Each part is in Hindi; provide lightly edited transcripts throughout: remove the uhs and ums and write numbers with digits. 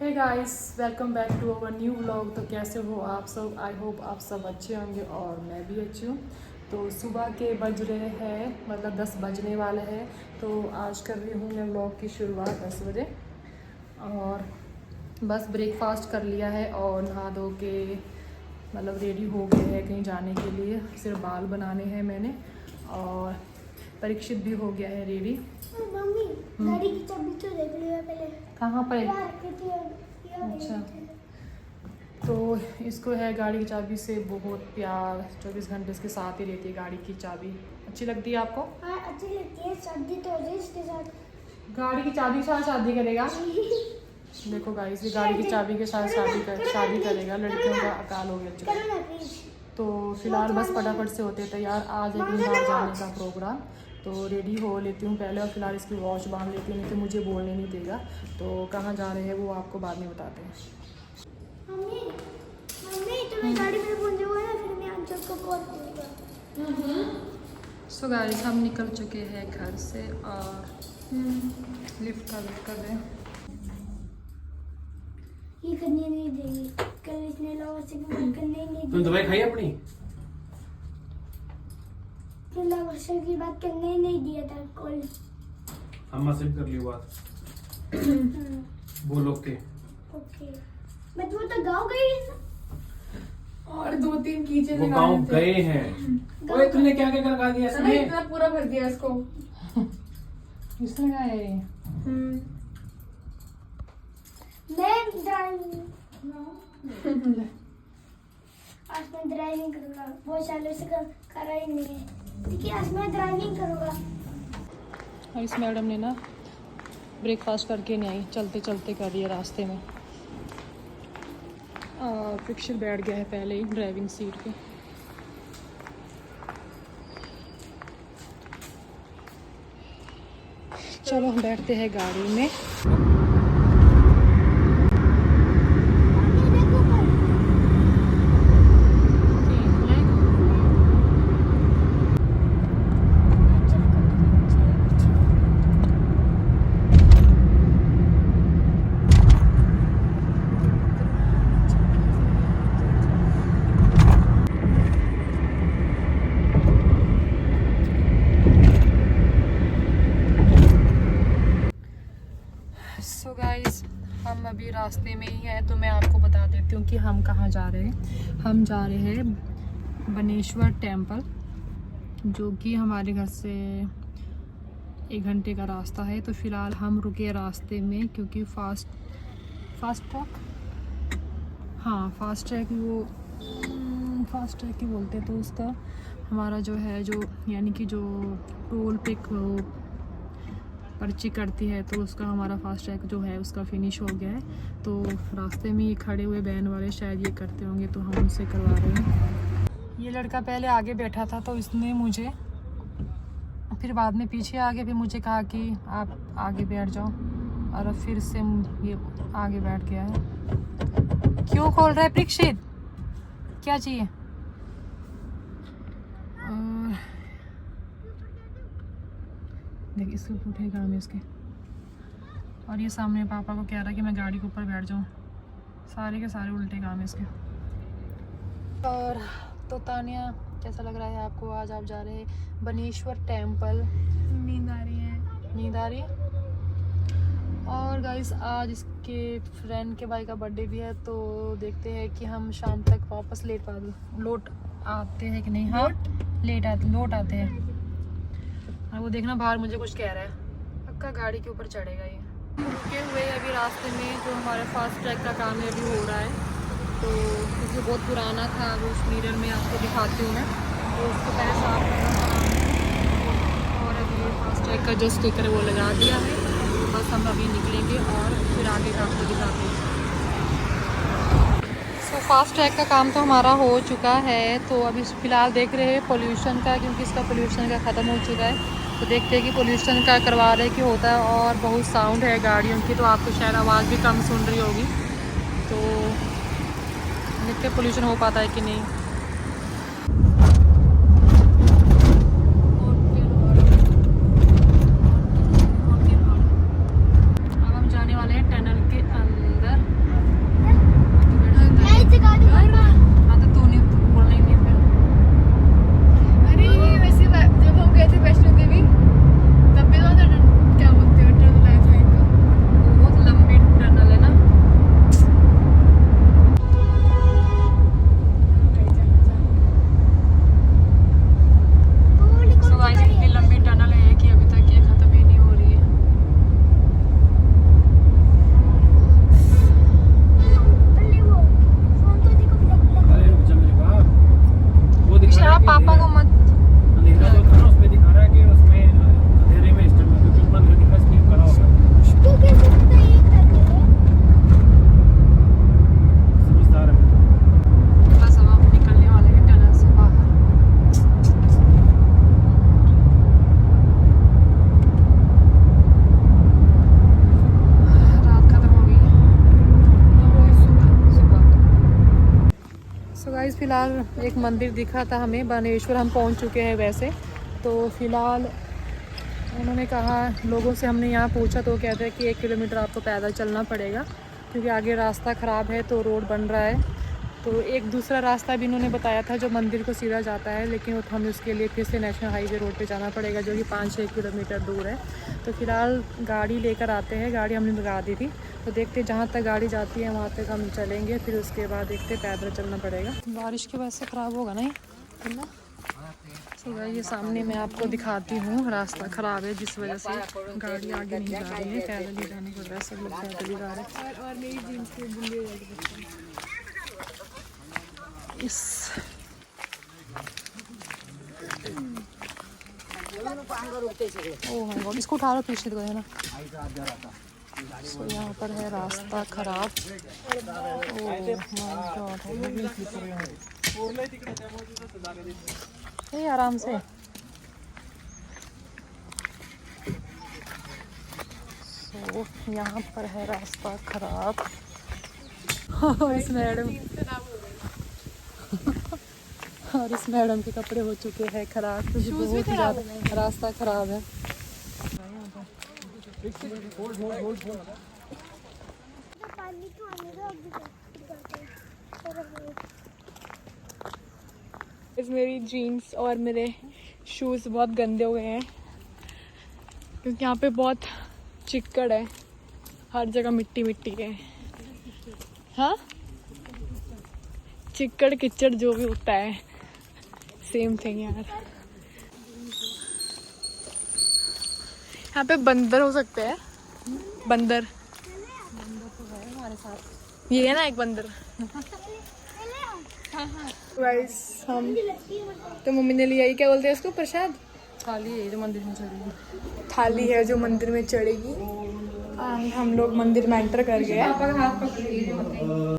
Hey guys, welcome back to our new vlog. तो कैसे हो आप सब? आई होप आप सब अच्छे होंगे और मैं भी अच्छी हूँ। तो सुबह के बज रहे हैं, मतलब 10 बजने वाले हैं। तो आज कर रही हूँ मैं व्लॉग की शुरुआत 10 बजे। और बस ब्रेकफास्ट कर लिया है और नहा धो के मतलब रेडी हो गए हैं कहीं जाने के लिए। सिर्फ बाल बनाने हैं मैंने। और परीक्षित भी हो गया है रेडी। मम्मी गाड़ी की चाबी तो देख लिया पहले। कहाँ पर? यार कितनी यार अच्छा, तो इसको है गाड़ी की चाबी से बहुत प्यार। 24 घंटे इसके साथ ही रहती है गाड़ी की चाबी। अच्छी लगती है आपको? हाँ अच्छी लगती है, शादी तो हो जाए इसके साथ। गाड़ी की चाबी के साथ शादी करेगा? देखो गाइस, ये गाड़ी की चाबी के साथ शादी करेगा। लड़कियों का अकाल हो गया करो चुका। ना प्लीज। तो फिलहाल बस फटाफट से होते तैयार। आज है कहीं बाहर जाने का प्रोग्राम, तो रेडी हो लेती हूँ पहले और फिलहाल इसकी वॉच बांध लेती हूँ, नहीं तो मुझे बोलने नहीं देगा। तो कहाँ जा रहे हैं वो आपको बाद में बताते हैं। मम्मी मम्मी तुम्हें गाड़ी में पहुंचे हुए ना, फिर मैं अंचल को कॉल करूंगा। सो गाइस, हम निकल चुके हैं घर से और लिफ्ट का वेट कर रहे हैं। ये करने नहीं देगी, कल इसने लवर से बात करने ही नहीं तुम दी। दवाई खाई अपनी? फिर लवर से की बात करने ही नहीं दिया था कॉल। अम्मा से भी कर ली बात। बोलो के ओके, मैं तो गाँव गई है ना। और 2-3 कीचे वो गाँव गए हैं। ओए तूने क्या क्या करवा दिया इसमें? इतना पूरा भर दिया इसको। किसने कहा है? मैं ड्राइविंग आज मैं ड्राइविंग करूंगा, बहुत सालों से करा ही नहीं है। ठीक है, आज मैं ड्राइविंग करूंगा। और इस मैडम ने ना ब्रेकफास्ट करके नहीं आई, चलते चलते कर रही है रास्ते में। पिक्चर बैठ गया है पहले ही ड्राइविंग सीट पे। चलो हम बैठते हैं गाड़ी में। सो गाइस, हम अभी रास्ते में ही हैं, तो मैं आपको बता देती हूँ कि हम कहाँ जा रहे हैं। हम जा रहे हैं बनेश्वर टेम्पल, जो कि हमारे घर से 1 घंटे का रास्ता है। तो फिलहाल हम रुके रास्ते में क्योंकि फास्ट ट्रैक ही बोलते हैं। तो उसका हमारा जो है यानी कि जो टोल पे पर्ची करती है, तो उसका हमारा फास्ट ट्रैक जो है उसका फिनिश हो गया है। तो रास्ते में ये खड़े हुए वैन वाले शायद ये करते होंगे, तो हम उनसे करवा रहे हैं। ये लड़का पहले आगे बैठा था, तो इसने मुझे फिर बाद में पीछे आगे भी मुझे कहा कि आप आगे बैठ जाओ, और अब फिर से ये आगे बैठ गया है। क्यों खोल रहा है परीक्षित? क्या चाहिए? देख, इसके पुठे काम है इसके। और ये सामने पापा को कह रहा है कि मैं गाड़ी के ऊपर बैठ जाऊँ। सारे के सारे उल्टे काम है इसके। और तो तानिया, कैसा लग रहा है आपको? आज आप जा रहे हैं बनेश्वर टेम्पल। नींद आ रही है। नींद आ रही है। और गाइस, आज इसके फ्रेंड के भाई का बर्थडे भी है, तो देखते हैं कि हम शाम तक वापस लौट आते हैं कि नहीं। हाँ, लौट आते हैं। और वो देखना बाहर मुझे कुछ कह रहा है, पक्का गाड़ी के ऊपर चढ़ेगा ये। रुके हुए अभी रास्ते में, जो हमारे फास्ट ट्रैक का काम है अभी हो रहा है। तो क्योंकि बहुत पुराना था, वो उस मिरर में आपको दिखाती हूँ मैं। तो उसको पहले साफ करना था, और अभी फास्ट ट्रैक का जो स्टिकर है वो लगा दिया है। बस हम अभी निकलेंगे और फिर आगे का आपको दिखाते हैं। तो फास्ट ट्रैक का काम तो हमारा हो चुका है। तो अभी फ़िलहाल देख रहे हैं पोल्यूशन का, क्योंकि इसका पोल्यूशन का ख़त्म हो चुका है। तो देखते हैं कि पोल्यूशन का करवा रहे कि होता है। और बहुत साउंड है गाड़ियों की, तो आपको शायद आवाज़ भी कम सुन रही होगी। तो देखते पोल्यूशन हो पाता है कि नहीं। अब हम जाने वाले हैं टनल के अंदर। फ़िलहाल एक मंदिर दिखा था हमें बानेश्वर, हम पहुंच चुके हैं वैसे। तो फ़िलहाल उन्होंने कहा, लोगों से हमने यहाँ पूछा तो वो कहते हैं कि 1 किलोमीटर आपको पैदल चलना पड़ेगा क्योंकि आगे रास्ता ख़राब है तो रोड बन रहा है। तो एक दूसरा रास्ता भी इन्होंने बताया था जो मंदिर को सीधा जाता है, लेकिन हमें उसके लिए फिर से नेशनल हाईवे रोड पे जाना पड़ेगा जो कि 5-6 किलोमीटर दूर है। तो फ़िलहाल गाड़ी लेकर आते हैं, गाड़ी हमने लगा दी थी तो देखते जहाँ तक गाड़ी जाती है वहाँ तक हम चलेंगे, फिर उसके बाद देखते पैदल चलना पड़ेगा। बारिश की वजह से ख़राब होगा ना ये ना। तो ये सामने मैं आपको दिखाती हूँ, रास्ता ख़राब है जिस वजह से गाड़ी आगे नहीं जा रही है, पैदल ही जाना पड़ रहा है, सब लोग पैदल ही जा रहे हैं। और मेरी जीन्स के बुल्ले इस ओह माय गॉड, इसको उठा लो पीछे को है ना। सो यहाँ पर है रास्ता खराब। ओह माय गॉड, ये आराम से। सो यहाँ पर है रास्ता खराब। इस मैडम और इस मैडम के कपड़े हो चुके हैं खराब क्योंकि बहुत ज़्यादा रास्ता खराब है। पानी तो आने दो अभी। मेरी जीन्स और मेरे शूज़ बहुत गंदे हो गए हैं क्योंकि यहाँ पे बहुत चिक्कड़ है, हर जगह मिट्टी मिट्टी है। हाँ, चिक्कड़ किच्चड़ जो भी होता है सेम थिंग यार। यहाँ पे बंदर हो सकते हैं, बंदर हमारे साथ ये है ना एक बंदर। गाइस हम तो मम्मी ने लिया, ये क्या बोलते हैं इसको, प्रसाद थाली है जो मंदिर में चढ़ेगी। थाली है जो मंदिर में चढ़ेगी। हम लोग मंदिर में एंटर कर गए हैं। पापा का हाथ पकड़िए।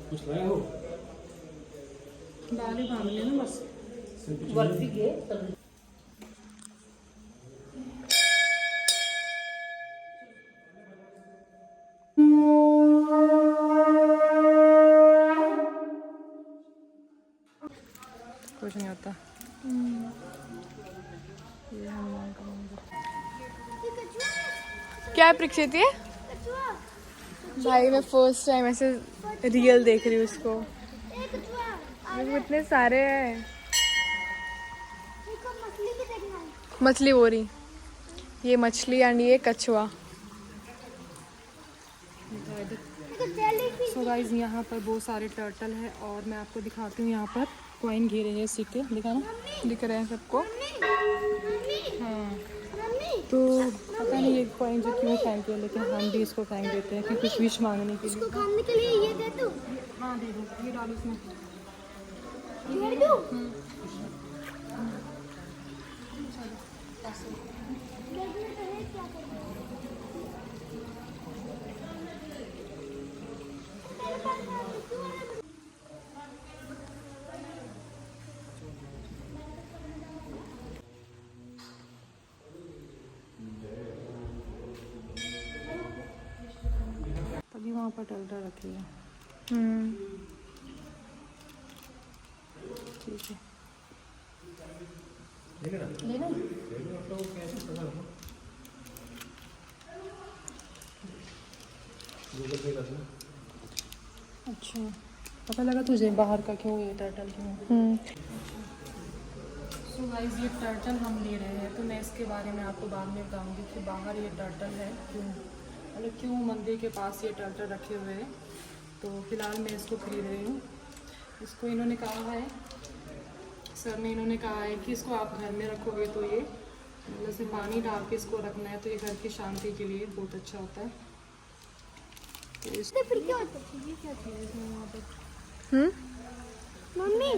कुछ लाया हो? दाल ही बांध लेना बस। कुछ नहीं होता। ये हनुमान का मंदिर। क्या परीक्षित है भाई, मैं फर्स्ट टाइम ऐसे रियल देख रही हूँ इसको। वो इतने सारे हैं। मछली भी देखना है। मछली हो रही, ये मछली एंड ये कछुआ। सो गाइस यहाँ पर बहुत सारे टर्टल है और मैं आपको दिखाती हूँ। यहाँ पर कॉइन घेरे हैं, सिक्के दिखाना दिख रहे हैं सबको। हाँ। तो पता नहीं ये कॉइन जो क्यों फेंक है, लेकिन हम भी इसको फेंक देते हैं कि कुछ विश मांगने के लिए। इसको खाने के लिए ये दे दूं? हाँ दे दो, ये डालो इसमें। दे दूं? देखने तो है क्या करना है। तेरे पास कछुआ है? तभी वहाँ पर टर्टल रखी है। ठीक है, लेना अच्छा, पता लगा तुझे बाहर का क्यों, ये टर्टल क्यों। सो गाइस ये टर्टल हम ले रहे हैं, तो मैं इसके बारे में आपको बाद में बताऊंगी कि बाहर ये टर्टल है क्यों, मतलब क्यों मंदिर के पास ये टर्टल रखे हुए हैं। तो फिलहाल मैं इसको खरीद रही हूँ। इसको इन्होंने कहा है, सर ने इन्होंने कहा है कि इसको आप घर में रखोगे तो ये मतलब से पानी डाल के इसको रखना है, तो ये घर की शांति के लिए बहुत अच्छा होता है। तो इस फिर क्या होता है? ये क्या चीज़ है इसमें वहाँ पर? मम्मी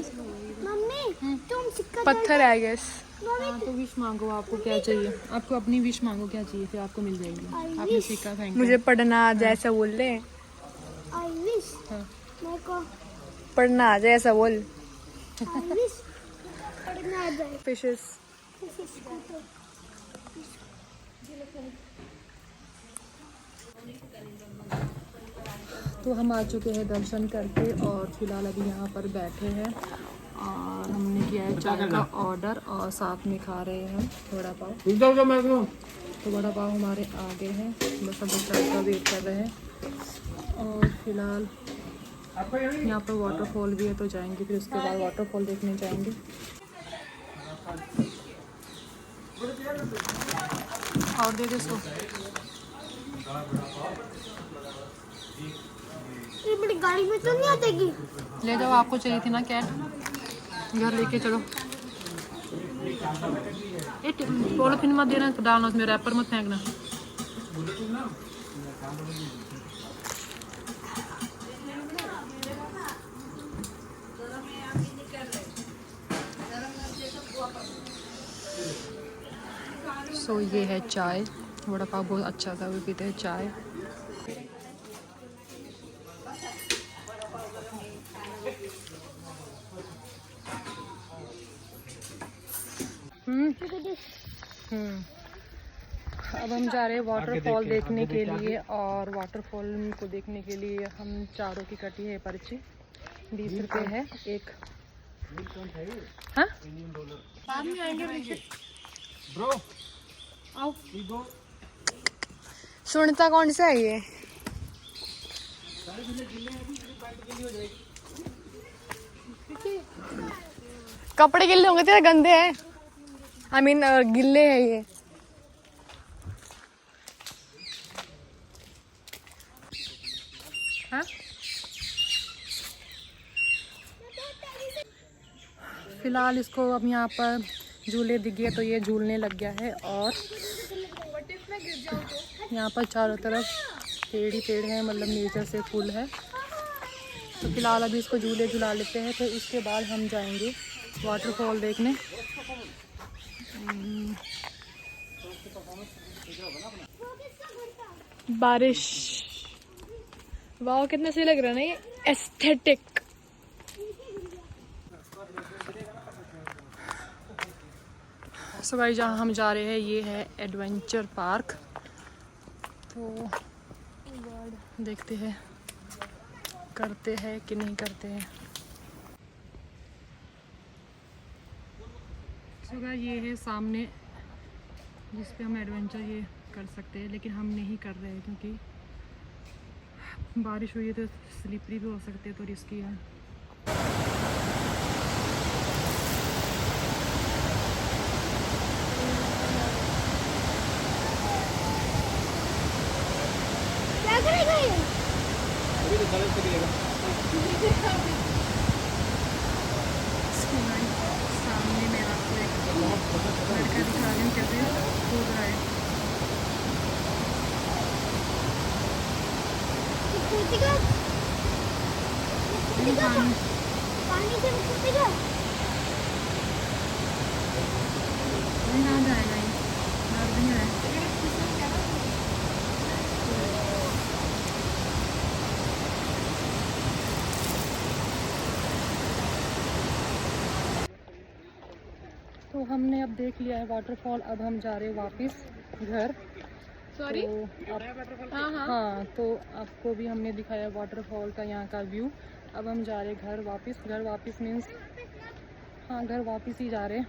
मम्मी तुम सिक्का पत्थर है आई गेस। हाँ तो विश मांगो, आपको क्या चाहिए, आपको अपनी विश मांगो क्या चाहिए, फिर आपको मिल जाएगी। आपने सिक्का फेंका। मुझे पढ़ना आ जाए ऐसा बोल रहे। आई विश हाँ। मेरे को पढ़ना आ जाए ऐसा बोल। आई विश देखना आ जाए फिशेस। तो हम आ चुके हैं दर्शन करके और फिलहाल अभी यहाँ पर बैठे हैं और हमने किया है चाय का ऑर्डर और साथ में खा रहे हैं हम वड़ा पाव। तो वड़ा पाव हमारे आगे हैं, बस हम चाय का वेट कर रहे हैं। और फिलहाल यहाँ पर वाटरफॉल भी है तो जाएंगे, फिर उसके बाद वाटरफॉल देखने जाएंगे। और दे दे इसको। ये बड़ी गाड़ी में तो नहीं आतेगी। ले जाओ, आपको चाहिए थी ना कैट, घर लेके चलो। पॉलिथीन मत देना, डालना उसमें, रैपर मत फेंकना। सो ये है चाय, वड़ा पाव बहुत अच्छा था, वो पीते हैं चाय। अब हम जा रहे हैं वाटरफॉल देखने के लिए, और वाटरफॉल को देखने के लिए हम चारों की कटी है पर्ची, 20 रुपये है एक। हाँ आओ। सुनता कौन सा है ये? कपड़े गिल्ले होंगे तेरे, गंदे हैं। आई मीन गिल्ले हैं ये। हाँ फिलहाल इसको अब यहाँ पर झूले दिख गए तो ये झूलने लग गया है। और यहाँ पर चारों तरफ पेड़ ही पेड़ है, मतलब नेचर से फुल है। तो फिलहाल अभी इसको झूले झुला लेते हैं, फिर उसके बाद हम जाएंगे वाटरफॉल देखने। बारिश, वाह कितना सही लग रहा है ना ये, एस्थेटिक। सो भाई जहाँ हम जा रहे हैं ये है एडवेंचर पार्क। तो देखते हैं करते हैं कि नहीं करते हैं। सो गाइस ये है सामने जिस पे हम एडवेंचर ये कर सकते हैं, लेकिन हम नहीं कर रहे हैं क्योंकि बारिश हुई है तो स्लिपरी भी हो सकते हैं, तो रिस्की है। क्या करेगा ये? सामने मैं आपको एक लड़का दिखा रही हूँ कैसे कूद रहा है। कूदेगा? पानी से कूदेगा? नहीं कहाँ जाएगा ये, डर भी है। तो हमने अब देख लिया है वाटरफॉल, अब हम जा रहे हैं वापस घर। सॉरी। हाँ तो आपको भी हमने दिखाया वाटरफॉल का यहाँ का व्यू। अब हम जा रहे हैं घर वापस मीन्स हाँ घर वापस ही जा रहे हैं।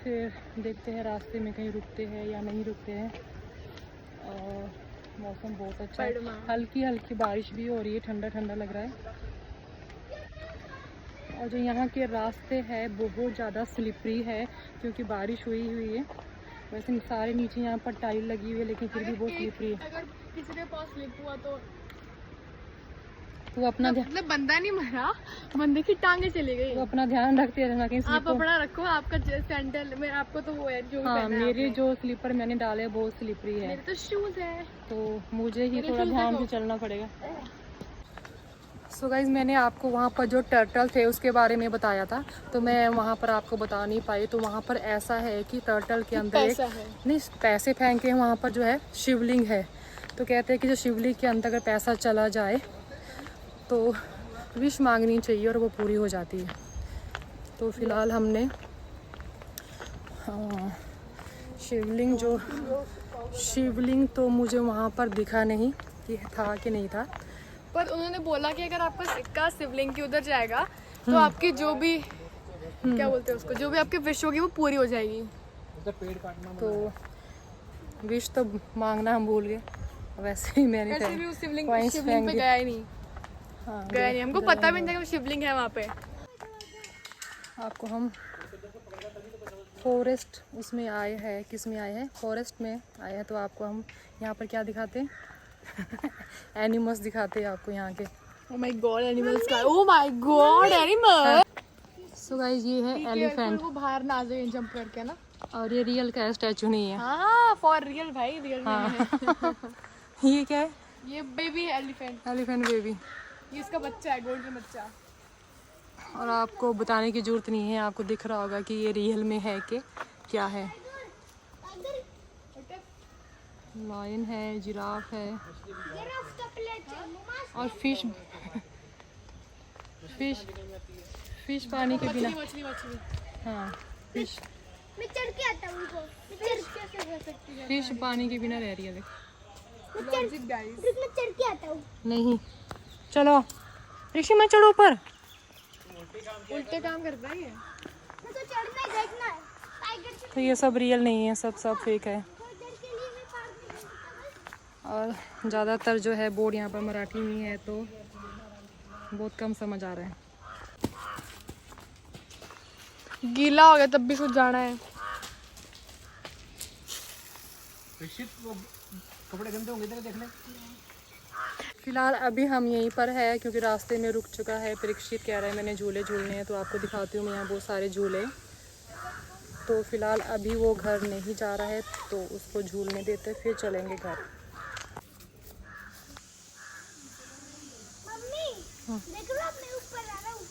फिर देखते हैं रास्ते में कहीं रुकते हैं या नहीं रुकते हैं। और मौसम बहुत अच्छा है, हल्की हल्की बारिश भी हो रही है, ठंडा ठंडा लग रहा है। और जो यहाँ के रास्ते हैं बहुत ज़्यादा स्लिपरी है क्योंकि बारिश हुई है। वैसे सारे नीचे यहाँ पर टाइल लगी हुई है लेकिन फिर भी बहुत स्लिपरी है। अगर किसी के पास स्लिप हुआ तो वो अपना मतलब बंदा नहीं मरा, बंदे की टांगे चली गई। वो अपना ध्यान रखते रहना कहीं आप slip हो। अपना रखो, आपका सैंडल में आपको तो वो है जो भी हाँ पहना है मेरे आपने। जो स्लीपर मैंने डाले हैं बहुत स्लिपरी है, मेरे तो शूज है। तो मुझे ही मेरे थोड़ा shoes ध्यान देखो। से चलना पड़ेगा। सो गाइज मैंने आपको वहाँ पर जो टर्टल थे उसके बारे में बताया था, तो मैं वहाँ पर आपको बता नहीं पाई। तो वहाँ पर ऐसा है कि टर्टल के अंदर एक पैसा है। नहीं पैसे फेंके हैं, वहाँ पर जो है शिवलिंग है। तो कहते हैं कि जो शिवलिंग के अंदर अगर पैसा चला जाए तो विश मांगनी चाहिए और वो पूरी हो जाती है। तो फिलहाल हमने हाँ, शिवलिंग तो मुझे वहाँ पर दिखा नहीं कि था कि नहीं था। पर उन्होंने बोला कि अगर आपका सिक्का शिवलिंग के उधर जाएगा तो आपकी जो भी क्या बोलते हैं उसको, जो भी आपकी विश होगी वो पूरी हो जाएगी। तो विश तो मांगना हम भूल गए, वैसे ही मैंने ऐसे भी उस शिवलिंग coins पे फेंक दिए। गया ही नहीं, हाँ, गया नहीं, हमको पता भी नहीं था कि शिवलिंग है वहाँ पे। आपको हम फॉरेस्ट उसमें आए हैं, किस में आए हैं, फॉरेस्ट में आए हैं, तो आपको हम यहाँ पर क्या दिखाते हैं एनिमल्स दिखाते हैं आपको यहाँ के। ओह माय गॉड एनिमल्स का, oh my God animal. So guys ये है एलिफेंट, वो बाहर ना आ जाए जंप करके ना। और ये रियल का स्टैचू नहीं है। हाँ फॉर रियल भाई, रियल हाँ। है। ये क्या है? ये बेबी है एलिफेंट, एलिफेंट बेबी। ये इसका बच्चा है, गोल्डन बच्चा। और आपको बताने की जरूरत नहीं है, आपको दिख रहा होगा कि ये रियल में है कि क्या है। लायन है, जिराफ है और फिश पानी के बिना। मछली हाँ, फिश मैं चढ़ के आता हूँ उनको। फिश पानी के बिना रह रही है। देख, लॉजिक गाइस। मैं चढ़ के आता हूँ। नहीं, चलो ऋषि मैं चढ़ो ऊपर। उल्टे काम करता है ये। मैं तो चढ़ना है, देखना है टाइगर से। तो ये सब रियल नहीं है, सब फेक है। थोड़ी देर के लिए मैं पार्क में जाऊंगा। और ज़्यादातर जो है बोर्ड यहाँ पर मराठी में है, तो बहुत कम समझ आ रहा है। गीला हो गया तब भी कुछ जाना है। कपड़े गंदे होंगे तेरे, देख ले। फिलहाल अभी हम यहीं पर है क्योंकि रास्ते में रुक चुका है। परीक्षित कह रहा है मैंने झूले झूलने हैं, तो आपको दिखाती हूँ मैं यहाँ बहुत सारे झूले। तो फिलहाल अभी वो घर नहीं जा रहा है, तो उसको झूलने देते फिर चलेंगे घर। मम्मी देख लो मैं ऊपर आ रहा हूँ।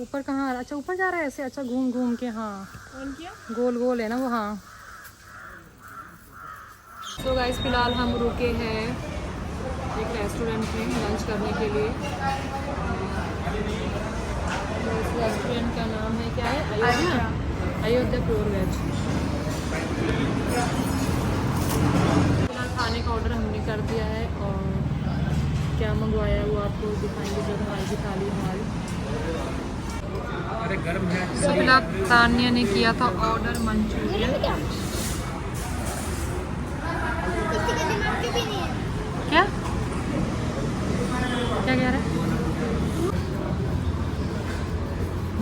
ऊपर कहाँ आ रहा? अच्छा ऊपर जा रहा है ऐसे। अच्छा घूम घूम के, हाँ ऑन किया? गोल गोल है ना वो। हाँ, तो गाइस फिलहाल हम रुके हैं एक रेस्टोरेंट में लंच करने के लिए। तो इस रेस्टोरेंट का नाम है क्या है? Ayodhya pure veg. फिलहाल खाने का ऑर्डर हमने कर दिया है और क्या मंगवाया वो आपको दिखाएंगे जब हमारी थाली हमारी। अरे गर्म है। तो फिलहाल तान्या ने किया था ऑर्डर मंचूरियन। किसी के दिमाग में भी नहीं है। क्या क्या कह रहा है?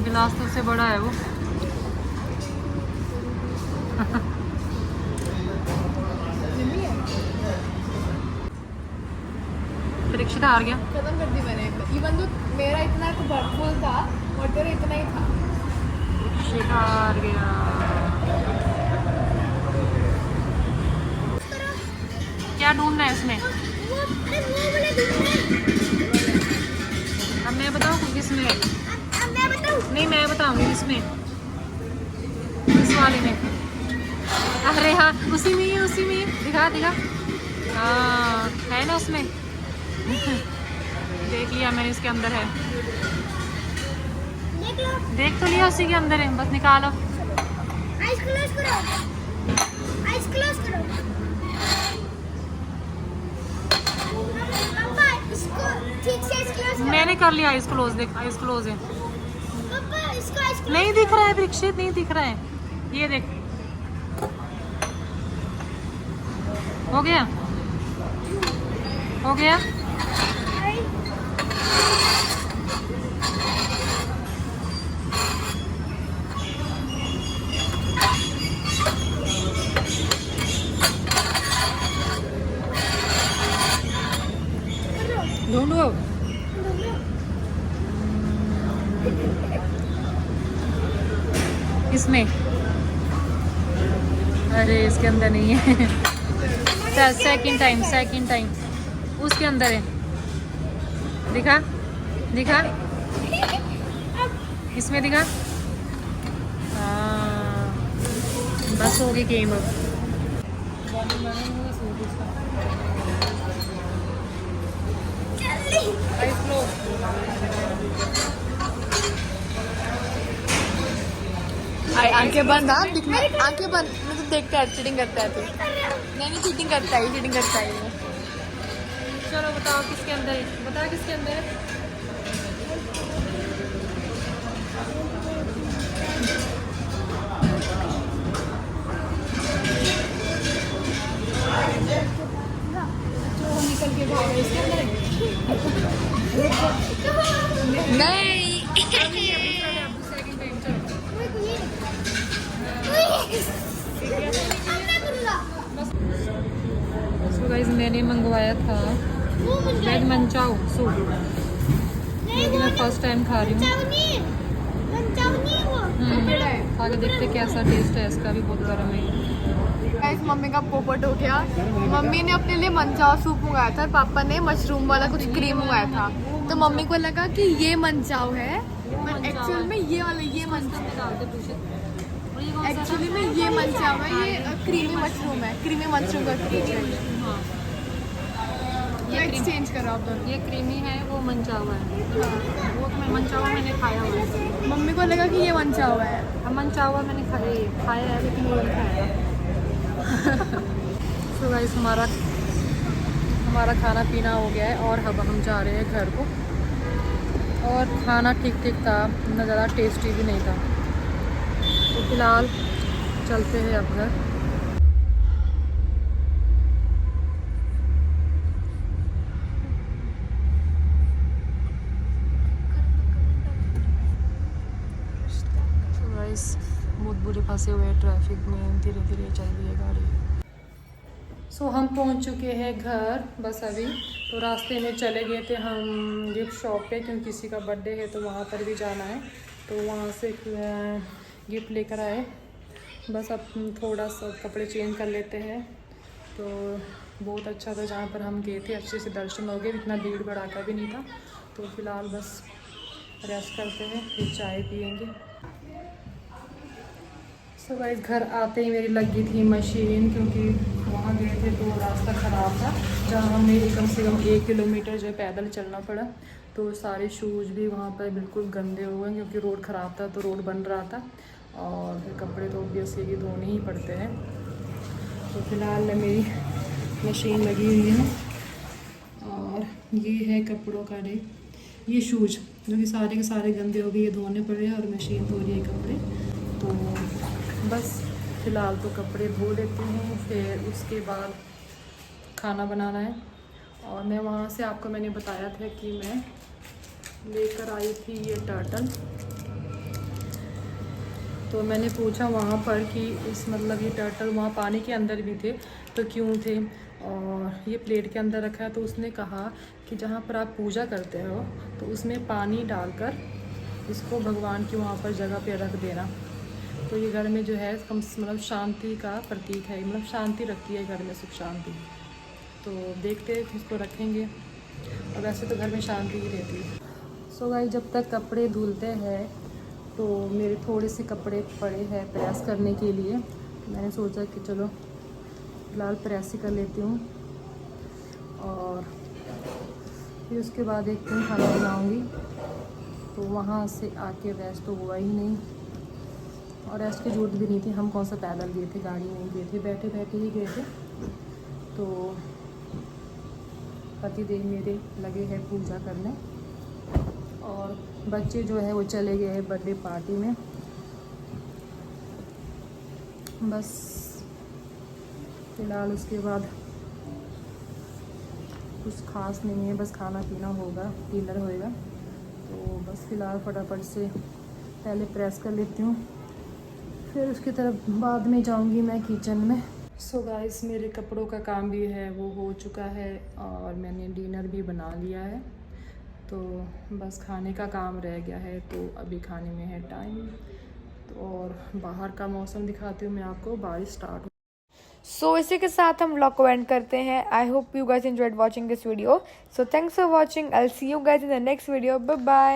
गिलास तो उससे बड़ा है वो। परीक्षित हार गया। खत्म कर दी मैंने। इवन तो मेरा इतना तो भरपूर था और तेरा इतना ही था। परीक्षित हार गया। क्या ढूंढना है इसमें? वो वाले दूसरे। अब मैं बताऊँ किसमें? अब मैं बताऊँ। नहीं मैं बताऊंगी इसमें, इस वाले में। अरे हाँ उसी में ही, उसी में ही। दिखा दिखा। हाँ है ना उसमें। देख लिया मैंने, इसके अंदर है। देख लो। देख तो लिया, उसी के अंदर है, बस निकालो। आइस क्लोज करो। आइस क्लोज करो। पापा इसको ठीक से आइस क्लोज करो। मैंने कर लिया आइस क्लोज। देख आइस क्लोज है। पापा इसको आइस क्लोज। नहीं दिख रहा है परीक्षित, नहीं दिख रहा है। ये देख, हो गया हो गया। ढूंढो। इसमें, अरे इसके अंदर नहीं है। सेकंड टाइम उसके अंदर है। दिखा दिखा, इसमें दिखा। हाँ बस हो गई गेम अब। Eyes close. आंखें बंद, हाँ दिखना, आंखें बंद। मैं तो देखता है चीटिंग करता है तू। नहीं चीटिंग करता है, चीटिंग करता है ये। चलो बताओ किसके अंदर है, बताओ किसके अंदर है। निकल के भागा, इसके अंदर है। नहीं सेकंड टाइम चलो। सो गाइस मैंने मंगवाया था वेज मंचाओ सूप, जो कि मैं फर्स्ट टाइम खा रही हूँ। खा के देखते कैसा टेस्ट है इसका, भी बहुत गर्म है। गाइस मम्मी का पोपट हो गया। मम्मी ने अपने लिए मंचाओ सूप मंगाया था और पापा ने मशरूम वाला कुछ क्रीम मंगाया था। तो मम्मी को लगा कि ये मंचाओ है, पर एक्चुअल में ये वाला ये एक्चुअली में ये मंचाओ है, ये क्रीमी मशरूम है, क्रीमी मशरूम का ये एक्सचेंज करो आप दोनों। ये क्रीमी है, वो मंचावा है। वो तो मैं मंचावा मैंने खाया हुआ है। मम्मी को लगा कि ये मंचाओ है। हाँ, मंचावा मैंने खाया है लेकिन वो नहीं खाया। सो गाइस हमारा खाना पीना हो गया है और अब हम जा रहे हैं घर को। और खाना ठीक ठीक था, इतना ज़्यादा टेस्टी भी नहीं था। तो फिलहाल चलते हैं अब घर। बहुत बुरे फंसे हुए हैं ट्रैफिक में, धीरे धीरे चल रही है गाड़ी। सो हम पहुंच चुके हैं घर बस अभी। तो रास्ते में चले गए थे हम गिफ्ट शॉप पे, क्योंकि किसी का बर्थडे है तो वहाँ पर भी जाना है। तो वहाँ से गिफ्ट लेकर आए। बस अब थोड़ा सा कपड़े चेंज कर लेते हैं। तो बहुत अच्छा था जहाँ पर हम गए थे, अच्छे से दर्शन हो गए, इतना भीड़ भड़ाका भी नहीं था। तो फिलहाल बस रेस्ट करते हैं, फिर चाय पियेंगे। सो गाइस घर आते ही मेरी लग गई थी मशीन, क्योंकि वहाँ गए थे तो रास्ता ख़राब था, जहाँ हमें कम से कम 1 किलोमीटर जो है पैदल चलना पड़ा। तो सारे शूज़ भी वहाँ पर बिल्कुल गंदे हो गए, क्योंकि रोड ख़राब था, तो रोड बन रहा था और फिर कपड़े तो ऑब्वियसली धोने ही पड़ते हैं। तो फिलहाल मेरी मशीन लगी हुई है और ये है कपड़ों का डे। ये शूज़ जो कि सारे के सारे गंदे हो गए, ये धोने पड़े और मशीन धो रही है कपड़े। तो बस फ़िलहाल तो कपड़े धो लेते हैं, फिर उसके बाद खाना बनाना है। और मैं वहाँ से आपको मैंने बताया था कि मैं लेकर आई थी ये टर्टल। तो मैंने पूछा वहाँ पर कि इस मतलब ये टर्टल वहाँ पानी के अंदर भी थे तो क्यों थे, और ये प्लेट के अंदर रखा है। तो उसने कहा कि जहाँ पर आप पूजा करते हो तो उसमें पानी डालकर इसको भगवान की वहाँ पर जगह पे रख देना। तो ये घर में जो है कम मतलब शांति का प्रतीक है, मतलब शांति रखती है घर में, सुख शांति। तो देखते हैं इसको रखेंगे, और वैसे तो घर में शांति ही रहती है। सो गाइस जब तक कपड़े धुलते हैं तो मेरे थोड़े से कपड़े पड़े हैं प्रेस करने के लिए। मैंने सोचा कि चलो फिलहाल प्रेस ही कर लेती हूँ, और फिर उसके बाद एक दिन खाना बनाऊँगी। तो वहाँ से आके रेस्ट तो हुआ ही नहीं, और रेस्ट की जरूरत भी नहीं थी। हम कौन सा पैदल गए थे, गाड़ी में गए थे, बैठे बैठे ही गए थे। तो पतिदेव मेरे लगे हैं पूजा करने, और बच्चे जो है वो चले गए हैं बर्थडे पार्टी में। बस फिलहाल उसके बाद कुछ खास नहीं है, बस खाना पीना होगा, डिनर होएगा। तो बस फिलहाल फटाफट से पहले प्रेस कर लेती हूँ, फिर उसकी तरफ बाद में जाऊंगी मैं किचन में। सो गाइस मेरे कपड़ों का काम भी है वो हो चुका है, और मैंने डिनर भी बना लिया है। तो बस खाने का काम रह गया है, तो अभी खाने में है टाइम। तो और बाहर का मौसम दिखाती हूँ मैं आपको, बारिश स्टार्ट। सो इसी के साथ हम व्लॉग को एंड करते हैं। I hope you guys enjoyed watching this video. So thanks for watching. I will see you guys in the next video. Bye bye.